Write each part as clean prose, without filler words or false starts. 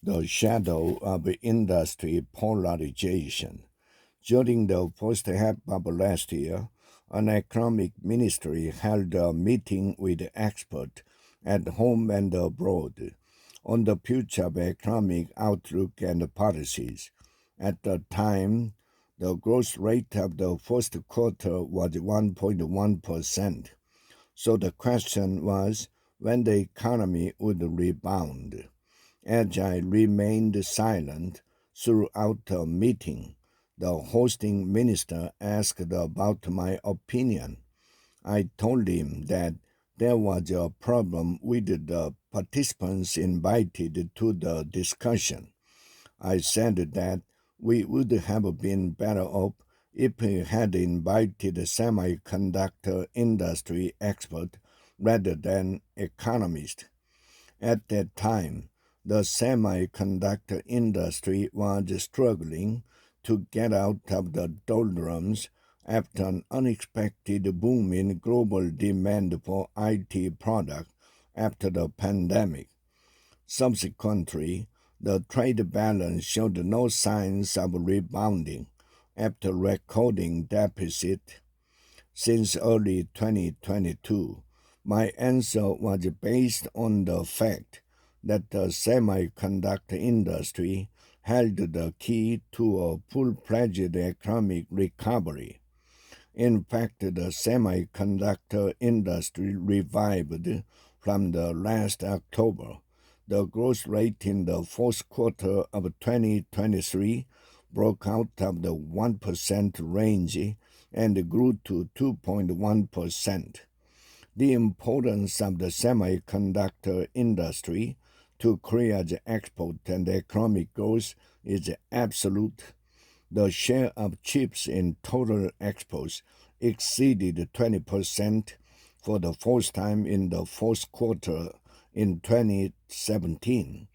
the shadow of industry polarization. During the first half of last year, an economic ministry held a meeting with experts at home and abroad on the future of economic outlook and policies. At the time, the growth rate of the first quarter was 1.1%. So the question was when the economy would rebound. As I remained silent throughout the meeting, the hosting minister asked about my opinion. I told him that there was a problem with the participants invited to the discussion. I said that we would have been better off if we had invited semiconductor industry experts rather than economists. At that time, the semiconductor industry was struggling to get out of the doldrums after an unexpected boom in global demand for IT products after the pandemic. Subsequently, the trade balance showed no signs of rebounding after recording deficit since early 2022. My answer was based on the fact that the semiconductor industry held the key to a full-fledged economic recovery. In fact, the semiconductor industry revived from the last October. The growth rate in the fourth quarter of 2023 broke out of the 1% range and grew to 2.1%. The importance of the semiconductor industry to Korea's export and economic growth is absolute. The share of chips in total exports exceeded 20% for the first time in the fourth quarter in 2017.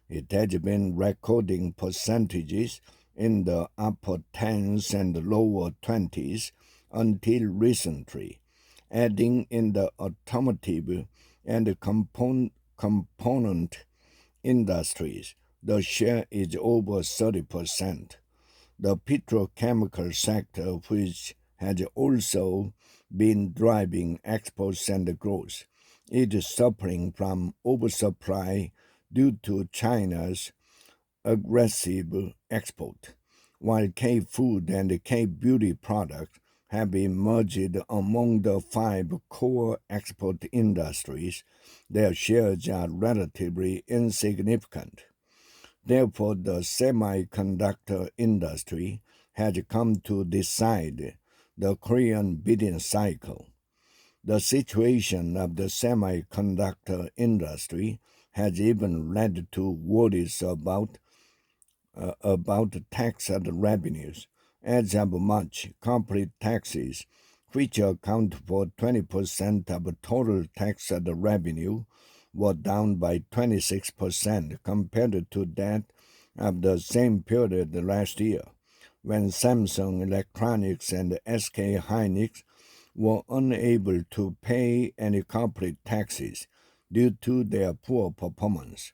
It has been recording percentages in the upper 10s and lower 20s until recently. Adding in the automotive and component industries, the share is over 30%. The petrochemical sector, which has also been driving exports and growth, is suffering from oversupply due to China's aggressive export, while K-food and K-beauty products have emerged among the 5 core export industries. Their shares are relatively insignificant. Therefore, the semiconductor industry has come to decide the Korean bidding cycle. The situation of the semiconductor industry has even led to worries about tax revenues. As of March, corporate taxes, which account for 20% of total tax revenue, were down by 26% compared to that of the same period last year, when Samsung Electronics and SK Hynix were unable to pay any corporate taxes due to their poor performance.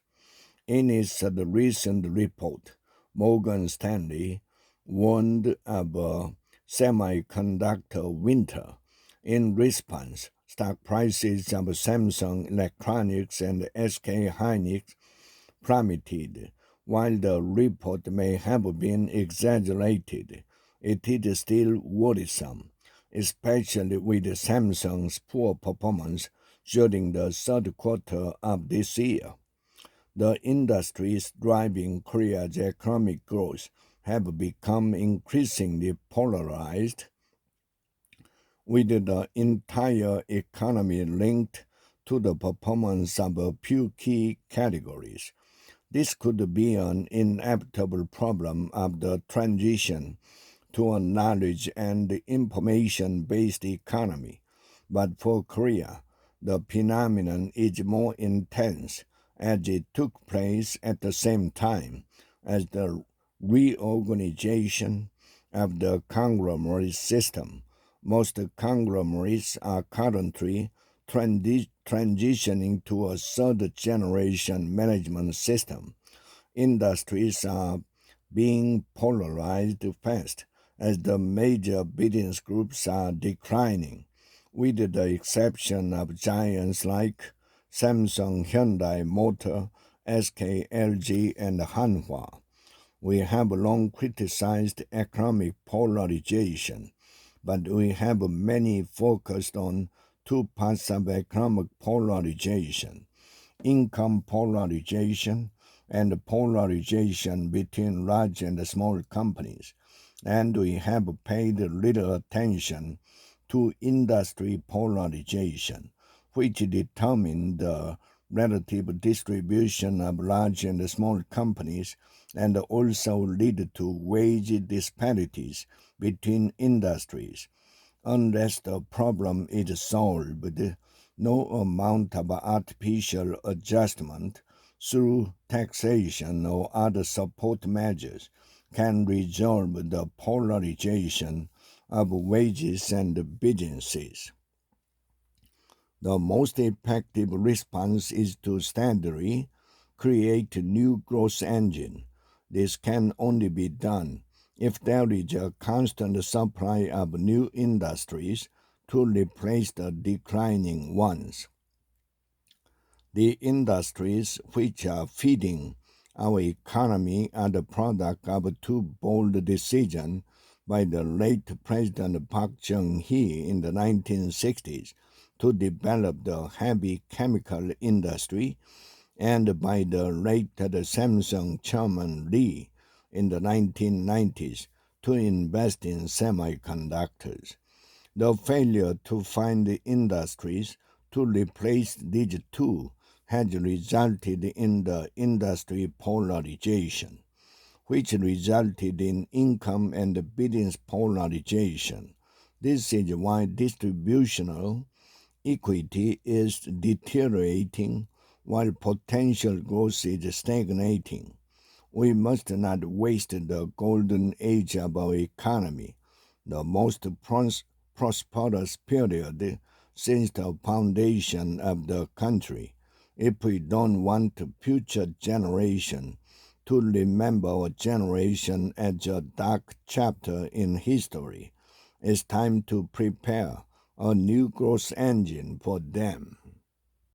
In its recent report, Morgan Stanley warned of a semiconductor winter. In response, stock prices of Samsung Electronics and SK Hynix plummeted. While the report may have been exaggerated, it is still worrisome, especially with Samsung's poor performance during the third quarter of this year. The industries driving Korea's economic growth have become increasingly polarized, with the entire economy linked to the performance of a few key categories. This could be an inevitable problem of the transition to a knowledge and information-based economy. But for Korea, the phenomenon is more intense, as it took place at the same time as the reorganization of the conglomerate system. Most conglomerates are currently transitioning to a third-generation management system, Industries are being polarized fast as the major business groups are declining, with the exception of giants like Samsung, Hyundai Motor, SK, LG, and Hanwha. We have long criticized economic polarization, but we have many focused on two parts of economic polarization: income polarization and polarization between large and small companies. And we have paid little attention to industry polarization, which determine the relative distribution of large and small companies and also lead to wage disparities between industries. Unless the problem is solved, no amount of artificial adjustment through taxation or other support measures can resolve the polarization of wages and businesses. The most effective response is to steadily create a new growth engine. This can only be done if there is a constant supply of new industries to replace the declining ones. The industries which are feeding our economy are the product of two bold decisions by the late President Park Chung-hee in the 1960s to develop the heavy chemical industry, and by the late Samsung Chairman Lee in the 1990s to invest in semiconductors. The failure to find the industries to replace these two has resulted in the industry polarization, which resulted in income and business polarization. This is why distributional equity is deteriorating while potential growth is stagnating. We must not waste the golden age of our economy, the most prosperous period since the foundation of the country, if we don't want future generation to remember our generation as a dark chapter in history. It's time to prepare a new growth engine for them.